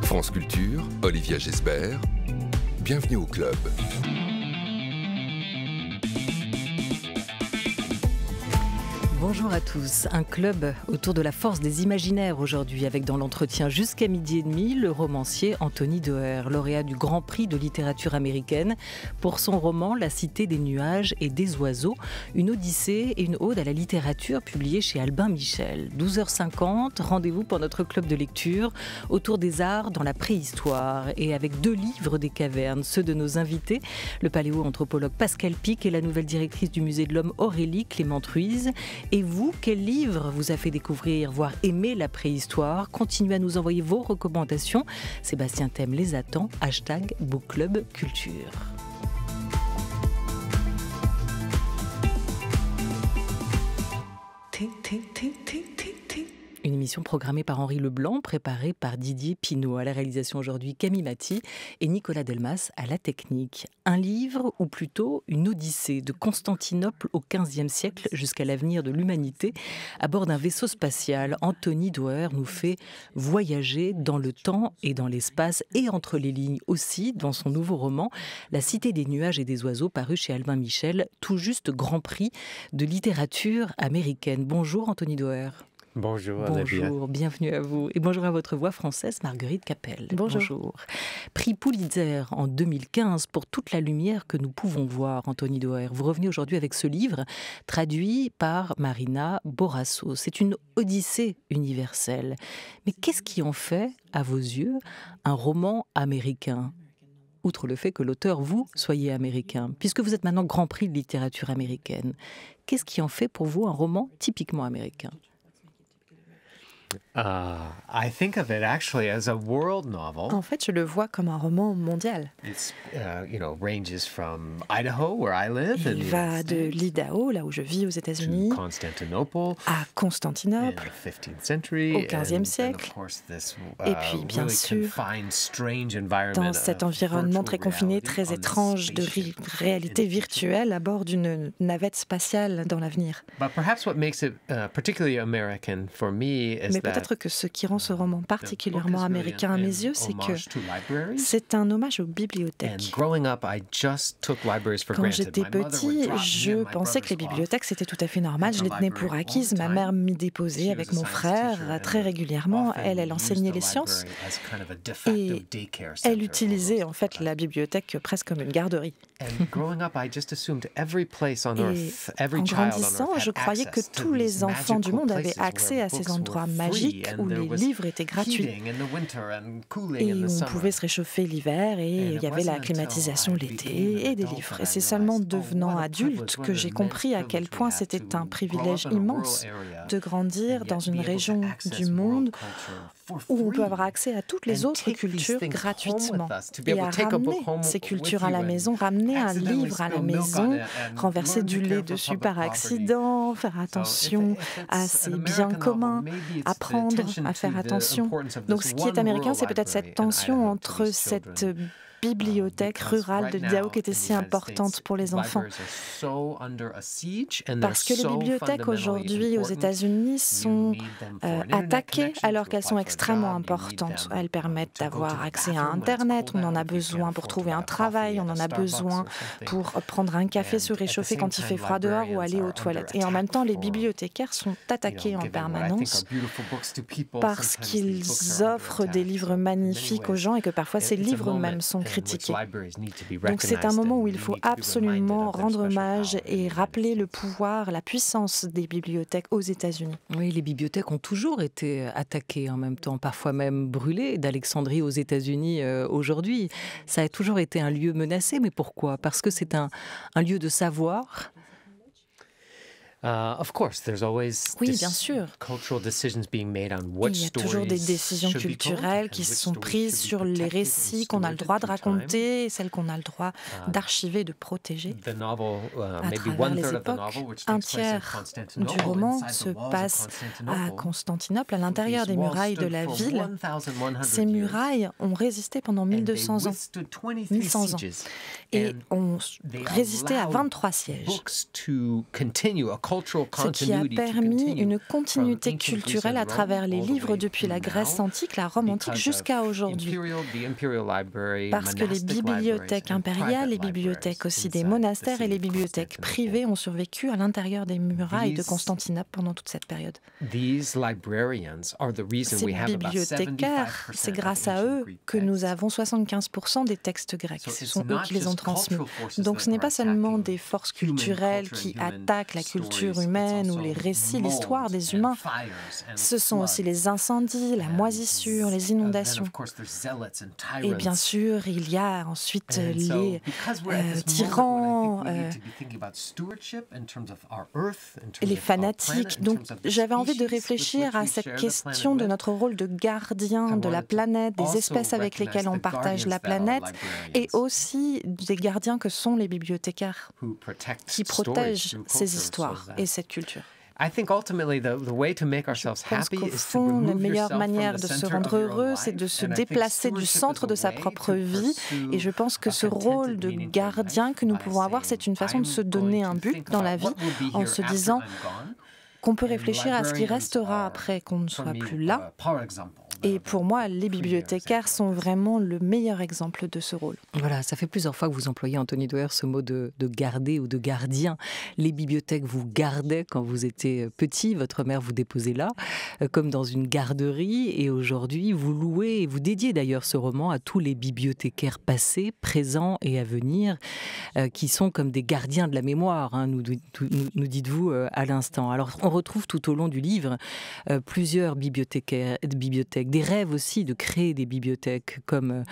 France Culture, Olivia Gesbert, bienvenue au club. Bonjour à tous. Un club autour de la force des imaginaires aujourd'hui, avec dans l'entretien jusqu'à midi et demi le romancier Anthony Doerr, lauréat du Grand Prix de littérature américaine pour son roman La Cité des nuages et des oiseaux, une odyssée et une ode à la littérature publiée chez Albin Michel. 12h50, rendez-vous pour notre club de lecture autour des arts dans la préhistoire et avec 2 livres des cavernes, ceux de nos invités, le paléoanthropologue Pascal Pic et la nouvelle directrice du Musée de l'Homme Aurélie Clément Ruiz. Et vous, quel livre vous a fait découvrir, voire aimer la préhistoire? Continuez à nous envoyer vos recommandations. Sébastien Thème les attend. #BookClubCulture. Une émission programmée par Henri Leblanc, préparée par Didier Pinault. À la réalisation aujourd'hui, Camille Maty et Nicolas Delmas à la technique. Un livre, ou plutôt une odyssée de Constantinople au XVe siècle jusqu'à l'avenir de l'humanité. À bord d'un vaisseau spatial, Anthony Doerr nous fait voyager dans le temps et dans l'espace et entre les lignes aussi dans son nouveau roman La Cité des nuages et des oiseaux, paru chez Albin Michel, tout juste Grand Prix de littérature américaine. Bonjour Anthony Doerr. Bonjour, bonjour, bienvenue à vous. Et bonjour à votre voix française, Marguerite Capelle. Bonjour. Prix Pulitzer en 2015 pour toute la lumière que nous pouvons voir, Anthony Doerr. Vous revenez aujourd'hui avec ce livre, traduit par Marina Borasso. C'est une odyssée universelle. Mais qu'est-ce qui en fait, à vos yeux, un roman américain ? Outre le fait que l'auteur, vous, soyez américain, puisque vous êtes maintenant Grand Prix de littérature américaine. Qu'est-ce qui en fait pour vous un roman typiquement américain ? I think of it actually as a world novel. En fait, je le vois comme un roman mondial. It's, ranges from Idaho, where I live. Il va de l'Idaho, là où je vis aux États-Unis, à Constantinople, au XVe siècle. Et puis, bien sûr, dans cet environnement très confiné, très étrange de réalité virtuelle à bord d'une navette spatiale dans l'avenir. But perhaps what makes it particularly American for me is Mais peut-être que ce qui rend ce roman particulièrement américain à mes yeux, c'est que c'est un hommage aux bibliothèques. Quand j'étais petit, je pensais que les bibliothèques, c'était tout à fait normal. Je les tenais pour acquises. Ma mère m'y déposait avec mon frère très régulièrement. Elle enseignait les sciences et elle utilisait en fait la bibliothèque presque comme une garderie. Et en grandissant, je croyais que tous les enfants du monde avaient accès à ces endroits magiques où les livres étaient gratuits et où on pouvait se réchauffer l'hiver et il y avait la climatisation l'été et des livres. Et c'est seulement en devenant adulte que j'ai compris à quel point c'était un privilège immense de grandir dans une région du monde où on peut avoir accès à toutes les autres cultures gratuitement et à ramener ces cultures à la maison, ramener un livre à la maison, renverser du lait dessus par accident, faire attention à ses biens communs, apprendre à faire attention. Donc ce qui est américain, c'est peut-être cette tension entre cette bibliothèque rurale de l'Idaho qui était si importante pour les enfants. Parce que les bibliothèques aujourd'hui aux États-Unis sont attaquées alors qu'elles sont extrêmement importantes. Elles permettent d'avoir accès à Internet, on en a besoin pour trouver un travail, on en a besoin pour prendre un café, se réchauffer quand il fait froid dehors ou aller aux toilettes. Et en même temps, les bibliothécaires sont attaqués en permanence parce qu'ils offrent des livres magnifiques aux gens et que parfois ces livres eux-mêmes sont critiqués. Donc c'est un moment où il faut absolument rendre hommage et rappeler le pouvoir, la puissance des bibliothèques aux États-Unis. Oui, les bibliothèques ont toujours été attaquées en même temps, parfois même brûlées, d'Alexandrie aux États-Unis aujourd'hui. Ça a toujours été un lieu menacé, mais pourquoi ? Parce que c'est un lieu de savoir. Oui, bien sûr. Il y a toujours des décisions culturelles qui sont prises sur les récits qu'on a le droit de raconter et celles qu'on a le droit d'archiver, de protéger. À travers les époques, un tiers du roman se passe à Constantinople, à l'intérieur des murailles de la ville. Ces murailles ont résisté pendant 1200 ans. 1100 ans. Et ont résisté à 23 sièges. Ce qui a permis une continuité culturelle à travers les livres depuis la Grèce antique, la Rome antique, jusqu'à aujourd'hui. Parce que les bibliothèques impériales, les bibliothèques aussi des monastères et les bibliothèques privées ont survécu à l'intérieur des murailles de Constantinople pendant toute cette période. Ces bibliothécaires, c'est grâce à eux que nous avons 75% des textes grecs. Ce sont eux qui les ont transmis. Donc ce n'est pas seulement des forces culturelles qui attaquent la culture humaine ou les récits, l'histoire des humains. Ce sont aussi les incendies, la moisissure, les inondations. Et bien sûr, il y a ensuite les tyrans, les fanatiques. Donc j'avais envie de réfléchir à cette question de notre rôle de gardien de la planète, des espèces avec lesquelles on partage la planète, et aussi des gardiens que sont les bibliothécaires qui protègent ces histoires et cette culture. Je pense qu'au fond, la meilleure manière de se rendre heureux, c'est de se déplacer du centre de sa propre vie. Et je pense que ce rôle de gardien que nous pouvons avoir, c'est une façon de se donner un but dans la vie en se disant qu'on peut réfléchir à ce qui restera après qu'on ne soit plus là. Et pour moi, les bibliothécaires sont vraiment le meilleur exemple de ce rôle. Voilà, ça fait plusieurs fois que vous employez, Anthony Doerr, ce mot de garder ou de gardien. Les bibliothèques vous gardaient quand vous étiez petit, votre mère vous déposait là, comme dans une garderie. Et aujourd'hui, vous louez et vous dédiez d'ailleurs ce roman à tous les bibliothécaires passés, présents et à venir, qui sont comme des gardiens de la mémoire, hein, nous dites-vous à l'instant. Alors, on retrouve tout au long du livre plusieurs bibliothèques, des rêves aussi de créer des bibliothèques comme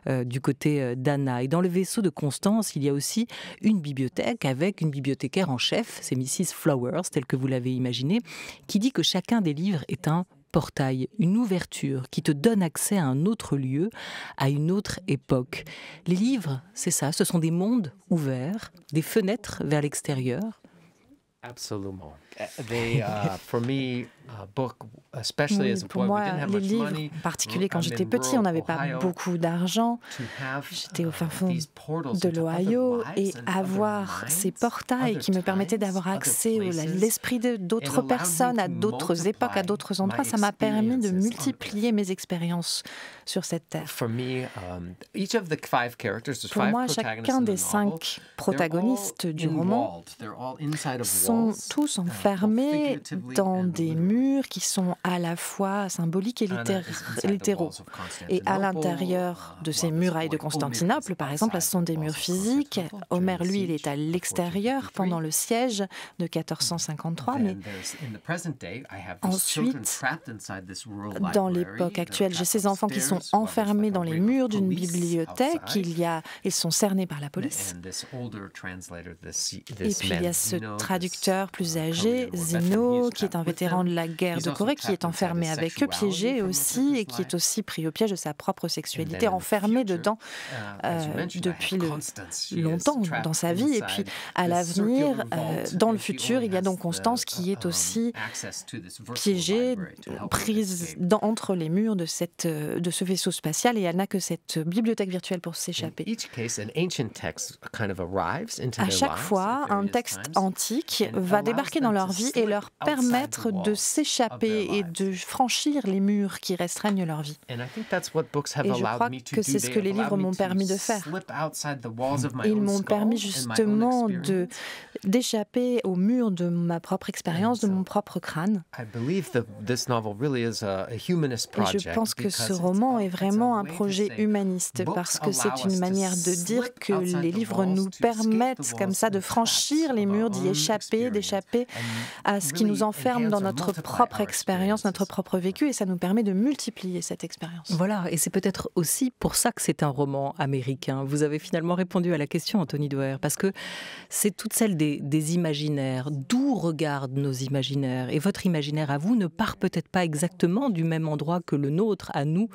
du côté d'Anna. Et dans le vaisseau de Constance, il y a aussi une bibliothèque avec une bibliothécaire en chef, c'est Mrs. Flowers, telle que vous l'avez imaginée, qui dit que chacun des livres est un portail, une ouverture qui te donne accès à un autre lieu, à une autre époque. Les livres, c'est ça, ce sont des mondes ouverts, des fenêtres vers l'extérieur. Absolument. Pour moi, les livres, en particulier quand j'étais petit, on n'avait pas beaucoup d'argent. J'étais au fin fond de l'Ohio et avoir ces portails qui me permettaient d'avoir accès à l'esprit d'autres personnes, à d'autres époques, à d'autres endroits, ça m'a permis de multiplier mes expériences sur cette terre. Pour moi, chacun des 5 protagonistes du roman sont tous enfermés dans des murs qui sont à la fois symboliques et littéraux. Et à l'intérieur de ces murailles de Constantinople, par exemple, ce sont des murs physiques. Homère, lui, il est à l'extérieur pendant le siège de 1453. Mais ensuite, dans l'époque actuelle, j'ai ces enfants qui sont enfermés dans les murs d'une bibliothèque. Ils sont cernés par la police. Et puis il y a ce traducteur plus âgé, Zeno, qui est un vétéran de la guerre de Corée, qui est enfermé avec eux, piégé aussi, et qui est aussi pris au piège de sa propre sexualité, enfermé dedans depuis longtemps dans sa vie. Et puis à l'avenir, dans le futur, il y a donc Constance qui est aussi piégée, prise entre les murs de ce vaisseau spatial, et elle n'a que cette bibliothèque virtuelle pour s'échapper. À chaque fois, un texte antique va débarquer dans leur vie et leur permettre de s'échapper et de franchir les murs qui restreignent leur vie. Et je crois que c'est ce que les livres m'ont permis de faire. Ils m'ont permis justement d'échapper aux murs de ma propre expérience, de mon propre crâne. Et je pense que ce roman est vraiment un projet humaniste parce que c'est une manière de dire que les livres nous permettent comme ça de franchir les murs, d'y échapper, d'échapper à ce qui nous enferme dans notre propre expérience, notre propre vécu, et ça nous permet de multiplier cette expérience. Voilà, et c'est peut-être aussi pour ça que c'est un roman américain. Vous avez finalement répondu à la question, Anthony Doerr, parce que c'est toute celle des imaginaires. D'où d'où regardent nos imaginaires. Et votre imaginaire à vous ne part peut-être pas exactement du même endroit que le nôtre, à nous,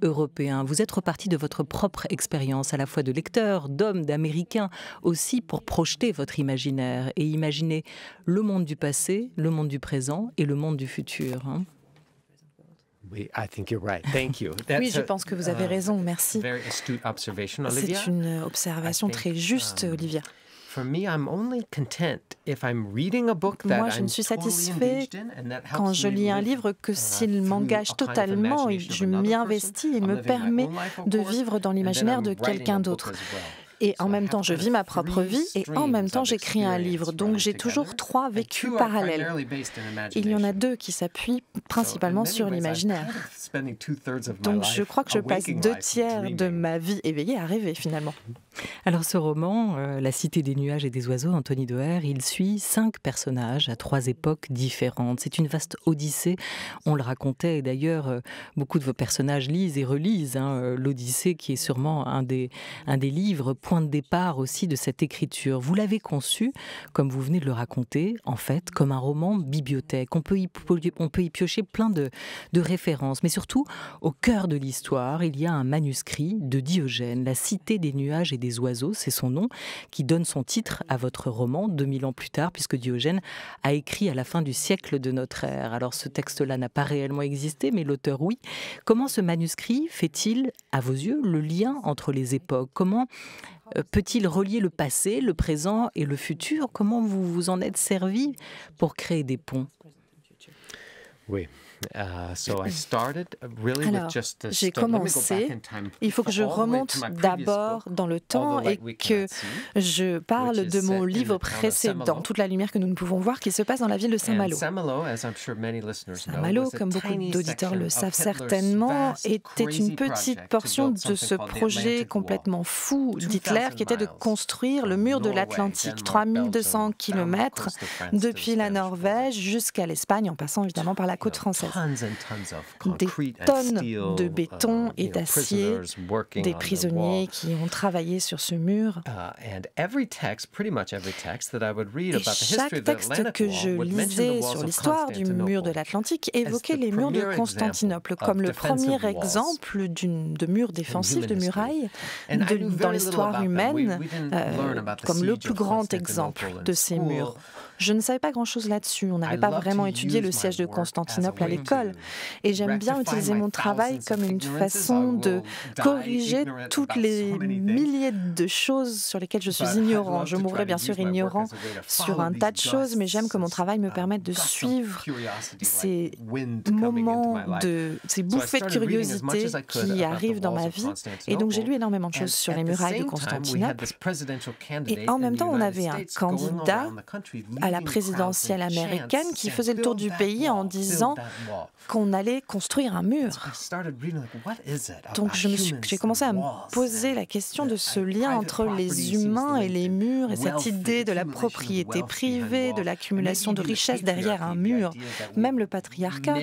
Européens. Vous êtes reparti de votre propre expérience, à la fois de lecteur, d'homme, d'américain, aussi pour projeter votre imaginaire et imaginer le monde du passé, le monde du présent et le monde du futur. I think you're right. Thank you. Oui, je pense que vous avez raison, merci. C'est une observation très juste, Olivia. Moi, je ne suis satisfait quand je lis un livre que s'il m'engage totalement et je m'y investis et me permet de vivre dans l'imaginaire de quelqu'un d'autre. Et en même temps, je vis ma propre vie et en même temps, j'écris un livre. Donc, j'ai toujours 3 vécus parallèles. Il y en a 2 qui s'appuient principalement sur l'imaginaire. Donc, je crois que je passe 2 tiers de ma vie éveillée à rêver, finalement. Alors, ce roman, La Cité des nuages et des oiseaux, Anthony Doerr, il suit 5 personnages à 3 époques différentes. C'est une vaste odyssée, on le racontait. Et d'ailleurs, beaucoup de vos personnages lisent et relisent l'Odyssée, qui est sûrement un des livres point de départ aussi de cette écriture. Vous l'avez conçu, comme vous venez de le raconter, en fait, comme un roman bibliothèque. On peut y piocher plein de références, mais surtout, au cœur de l'histoire, il y a un manuscrit de Diogène, La Cité des nuages et des oiseaux, c'est son nom, qui donne son titre à votre roman, 2000 ans plus tard, puisque Diogène a écrit à la fin du siècle de notre ère. Alors ce texte-là n'a pas réellement existé, mais l'auteur oui. Comment ce manuscrit fait-il, à vos yeux, le lien entre les époques ? Comment peut-il relier le passé, le présent et le futur ? Comment vous vous en êtes servi pour créer des ponts ? Oui. Alors, j'ai commencé, il faut que je remonte d'abord dans le temps et que je parle de mon livre précédent, Toute la lumière que nous ne pouvons voir, qui se passe dans la ville de Saint-Malo. Saint-Malo, comme beaucoup d'auditeurs le savent certainement, était une petite portion de ce projet complètement fou d'Hitler qui était de construire le mur de l'Atlantique, 3200 km depuis la Norvège jusqu'à l'Espagne, en passant évidemment par la côte française. Des tonnes de béton et d'acier, des prisonniers qui ont travaillé sur ce mur. Et chaque texte que je lisais sur l'histoire du mur de l'Atlantique évoquait les murs de Constantinople comme le premier exemple de mur défensif, de muraille dans l'histoire humaine, comme le plus grand exemple de ces murs. Je ne savais pas grand-chose là-dessus. On n'avait pas vraiment étudié le siège de Constantinople à l'école. Et j'aime bien utiliser mon travail comme une façon de corriger toutes les milliers de choses sur lesquelles je suis ignorant. Je mourrais bien sûr ignorant sur un tas de choses, mais j'aime que mon travail me permette de suivre ces moments, ces bouffées de curiosité qui arrivent dans ma vie. Et donc j'ai lu énormément de choses sur les murailles de Constantinople. Et en même temps, on avait un candidat à la présidentielle américaine qui faisait le tour du pays en disant qu'on allait construire un mur. Donc j'ai commencé à me poser la question de ce lien entre les humains et les murs et cette idée de la propriété privée, de l'accumulation de richesses derrière un mur. Même le patriarcat,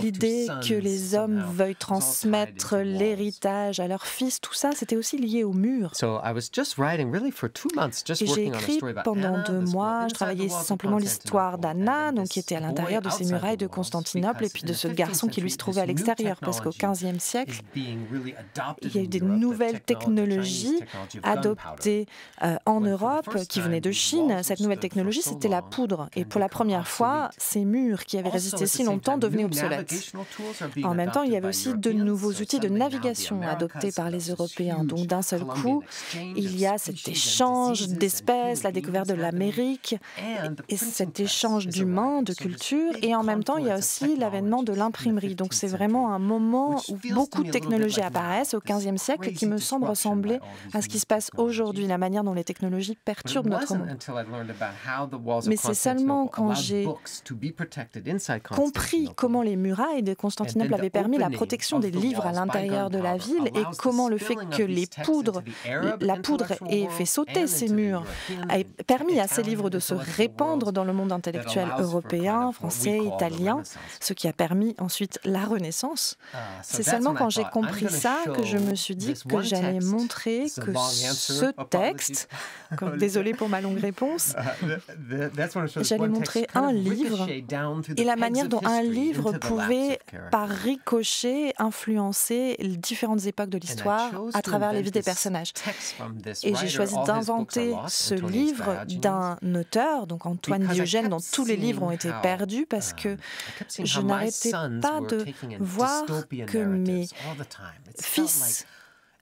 l'idée que les hommes veuillent transmettre l'héritage à leurs fils, tout ça, c'était aussi lié au mur. Et j'ai écrit pendant 2 mois, je travaillais simplement l'histoire d'Anna, donc qui était à l'intérieur de ces murailles de Constantinople, et puis de ce garçon qui lui se trouvait à l'extérieur, parce qu'au XVe siècle, il y a eu des nouvelles technologies adoptées en Europe qui venaient de Chine. Cette nouvelle technologie, c'était la poudre. Et pour la première fois, ces murs qui avaient résisté si longtemps devenaient obsolètes. En même temps, il y avait aussi de nouveaux outils de navigation adoptés par les Européens. Donc d'un seul coup, il y a cet échange d'espèces, la découverte de l'Amérique, et cet échange d'humains, de cultures, et en même temps, il y a aussi l'avènement de l'imprimerie. Donc c'est vraiment un moment où beaucoup de technologies apparaissent au XVe siècle qui me semble ressembler à ce qui se passe aujourd'hui, la manière dont les technologies perturbent notre monde. Mais c'est seulement quand j'ai compris comment les murailles de Constantinople avaient permis la protection des livres à l'intérieur de la ville et comment le fait que la poudre ait fait sauter ces murs a permis à ces livres de se répandre dans le monde intellectuel européen, français, italien, italien, ce qui a permis ensuite la Renaissance. C'est seulement quand j'ai compris ça que je me suis dit que j'allais montrer que ce texte, désolé pour ma longue réponse, j'allais montrer un livre et la manière dont un livre pouvait, par ricochet, influencer les différentes époques de l'histoire à travers les vies des personnages. Et j'ai choisi d'inventer ce livre d'un auteur, donc Antoine Diogène, dont tous les livres ont été perdus parce que je n'arrêtais pas de voir que mes fils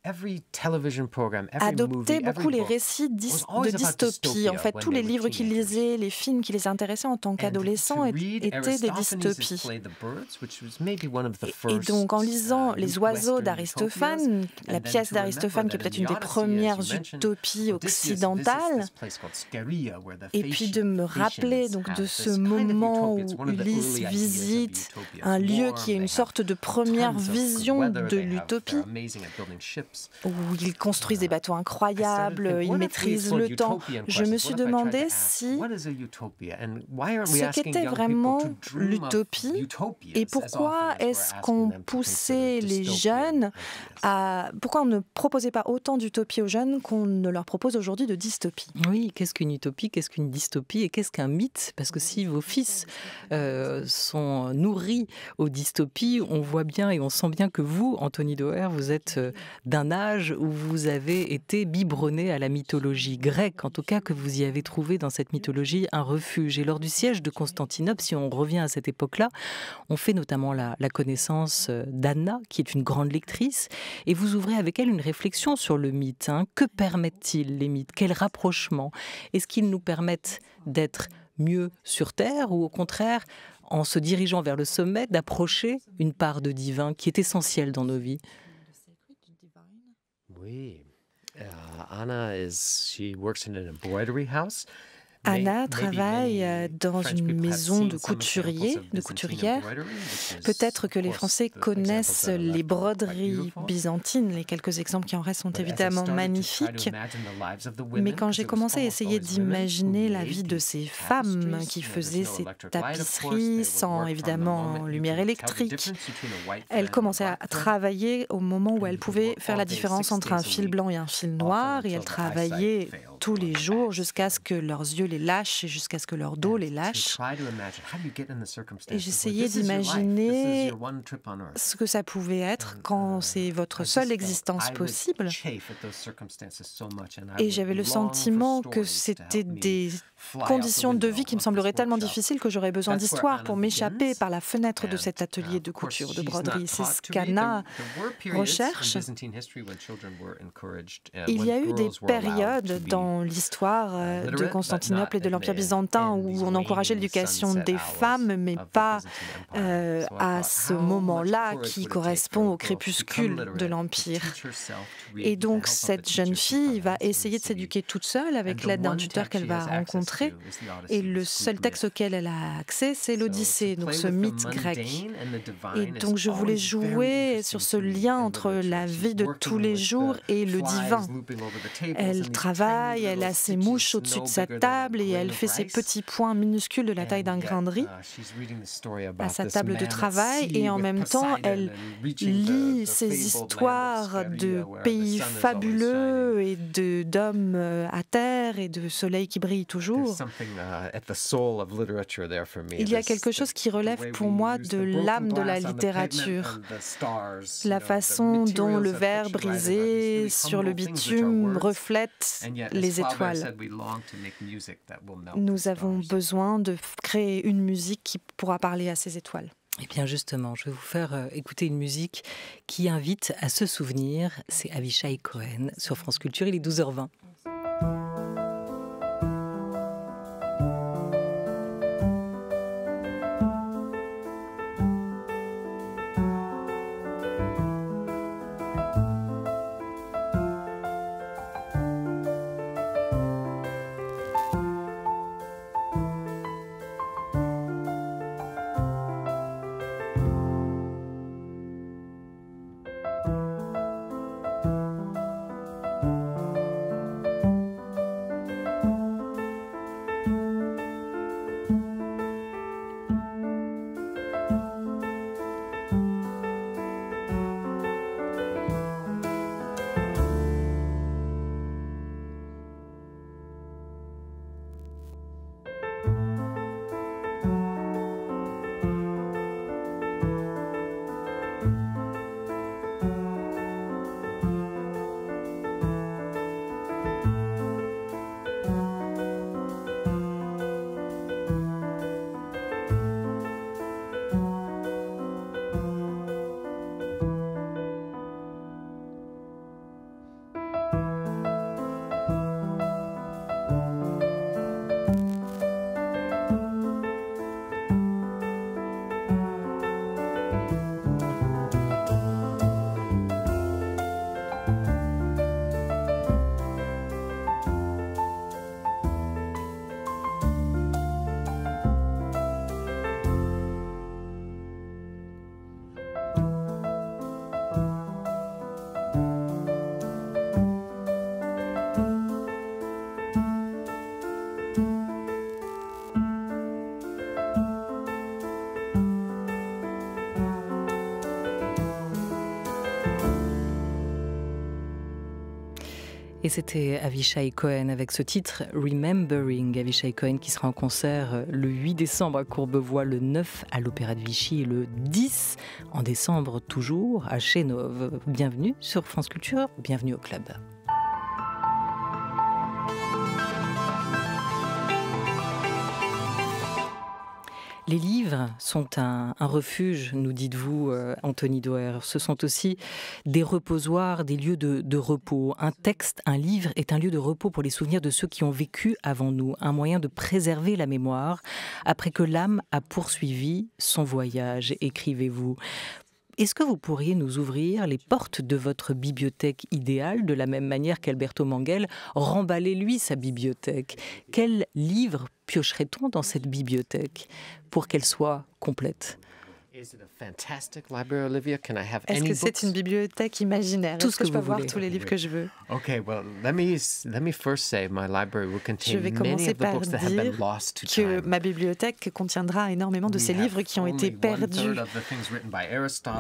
adoptaient beaucoup les récits de dystopie. En fait, tous les livres qu'ils lisaient, les films qui les intéressaient en tant qu'adolescents étaient des dystopies. Et donc, en lisant Les oiseaux d'Aristophane, la pièce d'Aristophane qui est peut-être une des premières utopies occidentales, et puis de me rappeler donc de ce moment où Ulysse visite un lieu qui est une sorte de première vision de l'utopie, où ils construisent des bateaux incroyables, ils maîtrisent le temps. Je me suis demandé si ce qu'était vraiment l'utopie et pourquoi est-ce qu'on poussait les jeunes à... Pourquoi on ne proposait pas autant d'utopie aux jeunes qu'on ne leur propose aujourd'hui de dystopie. Oui, qu'est-ce qu'une utopie, qu'est-ce qu'une dystopie et qu'est-ce qu'un mythe? Parce que si vos fils sont nourris aux dystopies, on voit bien et on sent bien que vous, Anthony Doerr, vous êtes d'un âge où vous avez été biberonné à la mythologie grecque, en tout cas que vous y avez trouvé dans cette mythologie un refuge. Et lors du siège de Constantinople, si on revient à cette époque-là, on fait notamment la connaissance d'Anna, qui est une grande lectrice, et vous ouvrez avec elle une réflexion sur le mythe. Que permettent-ils les mythes? Quel rapprochement? Est-ce qu'ils nous permettent d'être mieux sur Terre ou au contraire, en se dirigeant vers le sommet, d'approcher une part de divin qui est essentielle dans nos vies? Oui. Anna she works in an embroidery house. Anna travaille dans une maison de couturière. Peut-être que les Français connaissent les broderies byzantines. Les quelques exemples qui en restent sont évidemment magnifiques. Mais quand j'ai commencé à essayer d'imaginer la vie de ces femmes qui faisaient ces tapisseries sans évidemment lumière électrique, elles commençaient à travailler au moment où elles pouvaient faire la différence entre un fil blanc et un fil noir. Et elles travaillaient tous les jours jusqu'à ce que leurs yeux les lâchent et jusqu'à ce que leur dos les lâche. Et j'essayais d'imaginer ce que ça pouvait être quand c'est votre seule existence possible. Et j'avais le sentiment que c'était des conditions de vie qui me sembleraient tellement difficiles que j'aurais besoin d'histoire pour m'échapper par la fenêtre de cet atelier de couture, de broderie. C'est ce qu'Anna recherche. Il y a eu des périodes dans l'histoire de Constantinople et de l'Empire byzantin où on encourageait l'éducation des femmes, mais pas à ce moment-là qui correspond au crépuscule de l'Empire. Et donc cette jeune fille va essayer de s'éduquer toute seule avec l'aide d'un tuteur qu'elle va rencontrer. Et le seul texte auquel elle a accès, c'est l'Odyssée, donc ce mythe grec. Et donc je voulais jouer sur ce lien entre la vie de tous les jours et le divin. Elle travaille, elle a ses mouches au-dessus de sa table et elle fait ses petits points minuscules de la taille d'un grain de riz à sa table de travail. Et en même temps, elle lit ces histoires de pays fabuleux et d'hommes à terre et de soleil qui brille toujours. Il y a quelque chose qui relève pour moi de l'âme de la littérature. La façon dont le verre brisé sur le bitume reflète les étoiles. Nous avons besoin de créer une musique qui pourra parler à ces étoiles. Eh bien justement, je vais vous faire écouter une musique qui invite à se souvenir. C'est Avishai Cohen sur France Culture, il est 12h20. c'était Avishai Cohen avec ce titre Remembering. Avishai Cohen qui sera en concert le 8 décembre à Courbevoie, le 9 à l'Opéra de Vichy et le 10 en décembre toujours à Chénove. Bienvenue sur France Culture, bienvenue au club. Les livres sont un refuge, nous dites-vous, Anthony Doerr. Ce sont aussi des reposoirs, des lieux de repos. Un texte, un livre est un lieu de repos pour les souvenirs de ceux qui ont vécu avant nous, un moyen de préserver la mémoire après que l'âme a poursuivi son voyage, écrivez-vous. Est-ce que vous pourriez nous ouvrir les portes de votre bibliothèque idéale de la même manière qu'Alberto Manguel remballait lui sa bibliothèque? Quel livre piocherait-on dans cette bibliothèque pour qu'elle soit complète? Est-ce que c'est une bibliothèque imaginaire? Tout ce que je peux vous voir voulez. tous les livres que je veux? Je vais commencer par dire que ma bibliothèque contiendra énormément de ces livres qui ont été perdus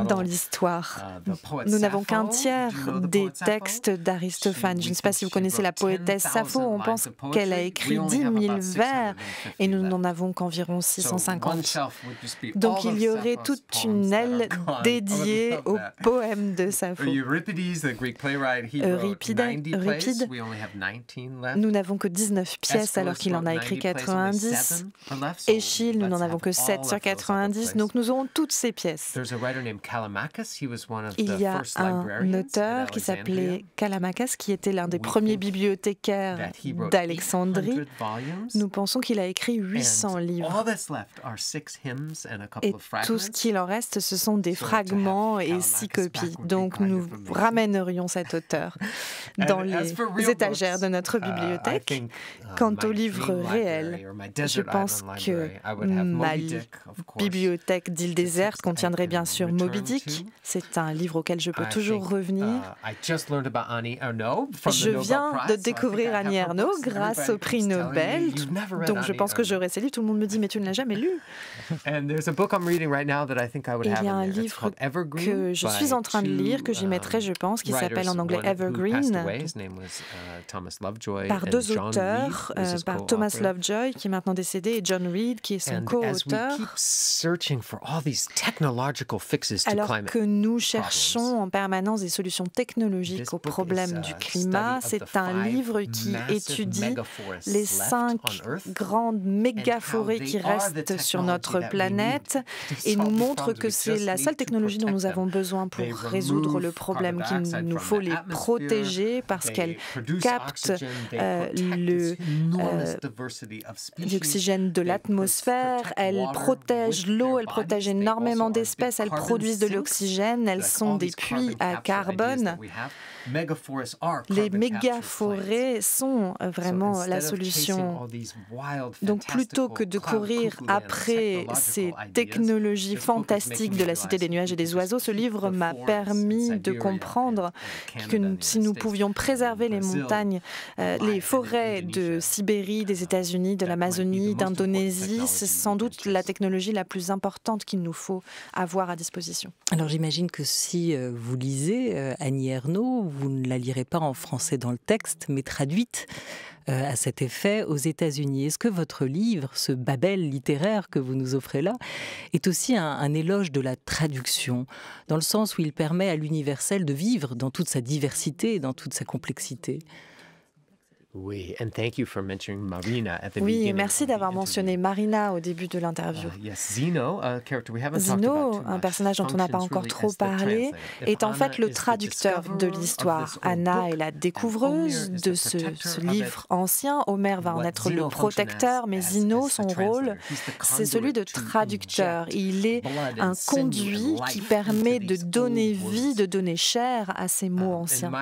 dans l'histoire. Nous n'avons qu'un tiers des textes d'Aristophane. Je ne sais pas si vous connaissez la poétesse Sappho. On pense qu'elle a écrit 10 000 vers et nous n'en avons qu'environ 650. Donc il y aurait toute une aile dédiée aux poèmes de Sappho. Euripide, nous n'avons que 19 pièces alors qu'il en a écrit 90. Échille, nous n'en avons que 7 sur 90, donc nous aurons toutes ces pièces. Il y a un auteur qui s'appelait Callimachus, qui était l'un des premiers bibliothécaires d'Alexandrie. Nous pensons qu'il a écrit 800 livres. Et tout ce qu'il en reste, ce sont des fragments et 6 copies. Donc nous ramènerions cet auteur dans les étagères de notre bibliothèque. Quant aux livres réels, je pense que ma bibliothèque d'île déserte contiendrait bien sûr Moby Dick. C'est un livre auquel je peux toujours revenir. Je viens de découvrir Annie Ernaux grâce au prix Nobel. Donc je pense que j'aurai ces livres. Tout le monde me dit « mais tu ne l'as jamais lu ». Il y a un livre que je suis en train de lire, que j'y mettrai, je pense, qui s'appelle en anglais Evergreen, par 2 auteurs, par Thomas Lovejoy, qui est maintenant décédé, et John Reed, qui est son co-auteur. Alors que nous cherchons en permanence des solutions technologiques aux problèmes du climat, c'est un livre qui étudie les 5 grandes mégaforêts qui restent sur notre planète et nous montre que c'est la seule technologie dont nous avons besoin pour résoudre le problème, qu'il nous faut les protéger parce qu'elles captent le dioxygène de l'atmosphère, elles protègent l'eau, elles protègent énormément d'espèces, elles produisent de l'oxygène, elles sont des puits à carbone. Les mégaforêts sont vraiment la solution. Donc plutôt que de courir après ces technologies fantastiques de la Cité des nuages et des oiseaux, ce livre m'a permis de comprendre que si nous pouvions préserver les montagnes, les forêts de Sibérie, des États-Unis, de l'Amazonie, d'Indonésie, c'est sans doute la technologie la plus importante qu'il nous faut avoir à disposition. Alors j'imagine que si vous lisez Annie Ernaux, vous ne la lirez pas en français dans le texte, mais traduite à cet effet aux États-Unis. Est-ce que votre livre, ce Babel littéraire que vous nous offrez là, est aussi un éloge de la traduction, dans le sens où il permet à l'universel de vivre dans toute sa diversité et dans toute sa complexité? Oui, et merci d'avoir mentionné Marina au début de l'interview. Zeno, un personnage dont on n'a pas encore trop parlé, est en fait le traducteur de l'histoire. Anna est la découvreuse de ce livre ancien. Homer va en être le protecteur, mais Zeno, son rôle, c'est celui de traducteur. Il est un conduit qui permet de donner vie, de donner chair à ces mots anciens.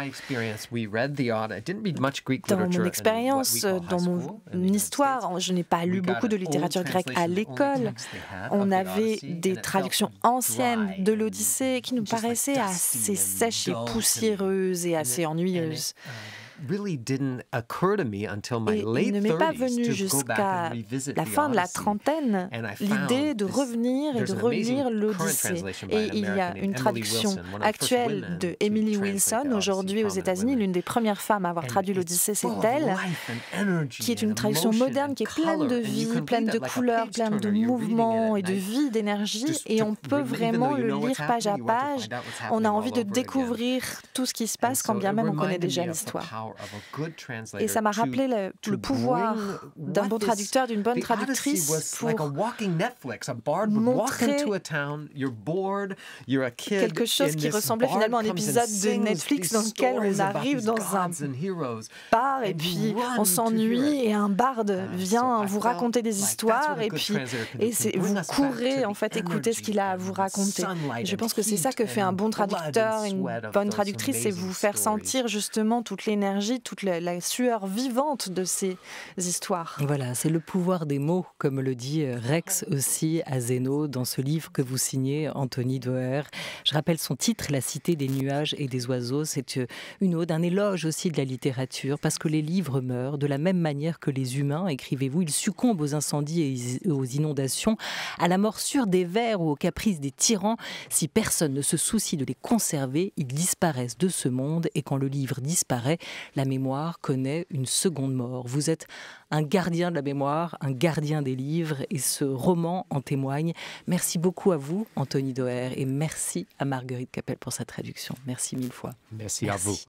Dans mon expérience, dans mon histoire, je n'ai pas lu beaucoup de littérature grecque à l'école. On avait des traductions anciennes de l'Odyssée qui nous paraissaient assez sèches et poussiéreuses et assez ennuyeuses. il ne m'est pas venu jusqu'à la fin de la trentaine l'idée de revenir et de relire l'Odyssée. Et il y a une traduction actuelle de Emily Wilson, aujourd'hui aux États-Unis, l'une des premières femmes à avoir traduit l'Odyssée, c'est elle, qui est une traduction moderne, qui est pleine de vie, pleine de couleurs, pleine de mouvements et de vie, d'énergie. Et on peut vraiment le lire page à page. On a envie de découvrir tout ce qui se passe, quand bien même on connaît déjà l'histoire. Et ça m'a rappelé le pouvoir d'un bon traducteur, d'une bonne traductrice pour montrer quelque chose qui ressemblait finalement à un épisode de Netflix dans lequel on arrive dans un bar et puis on s'ennuie et un barde vient vous raconter des histoires et puis vous courez en fait écouter ce qu'il a à vous raconter. Et je pense que c'est ça que fait un bon traducteur, une bonne traductrice, c'est vous faire sentir justement toute l'énergie, toute la sueur vivante de ces histoires. Voilà, c'est le pouvoir des mots, comme le dit Rex aussi à Zeno dans ce livre que vous signez, Anthony Doerr. Je rappelle son titre, La cité des nuages et des oiseaux. C'est une ode, un éloge aussi de la littérature, parce que les livres meurent de la même manière que les humains, écrivez-vous. Ils succombent aux incendies et aux inondations, à la morsure des vers ou aux caprices des tyrans. Si personne ne se soucie de les conserver, ils disparaissent de ce monde, et quand le livre disparaît, la mémoire connaît une seconde mort. Vous êtes un gardien de la mémoire, un gardien des livres, et ce roman en témoigne. Merci beaucoup à vous, Anthony Doerr, et merci à Marguerite Capelle pour sa traduction. Merci mille fois. Merci à vous.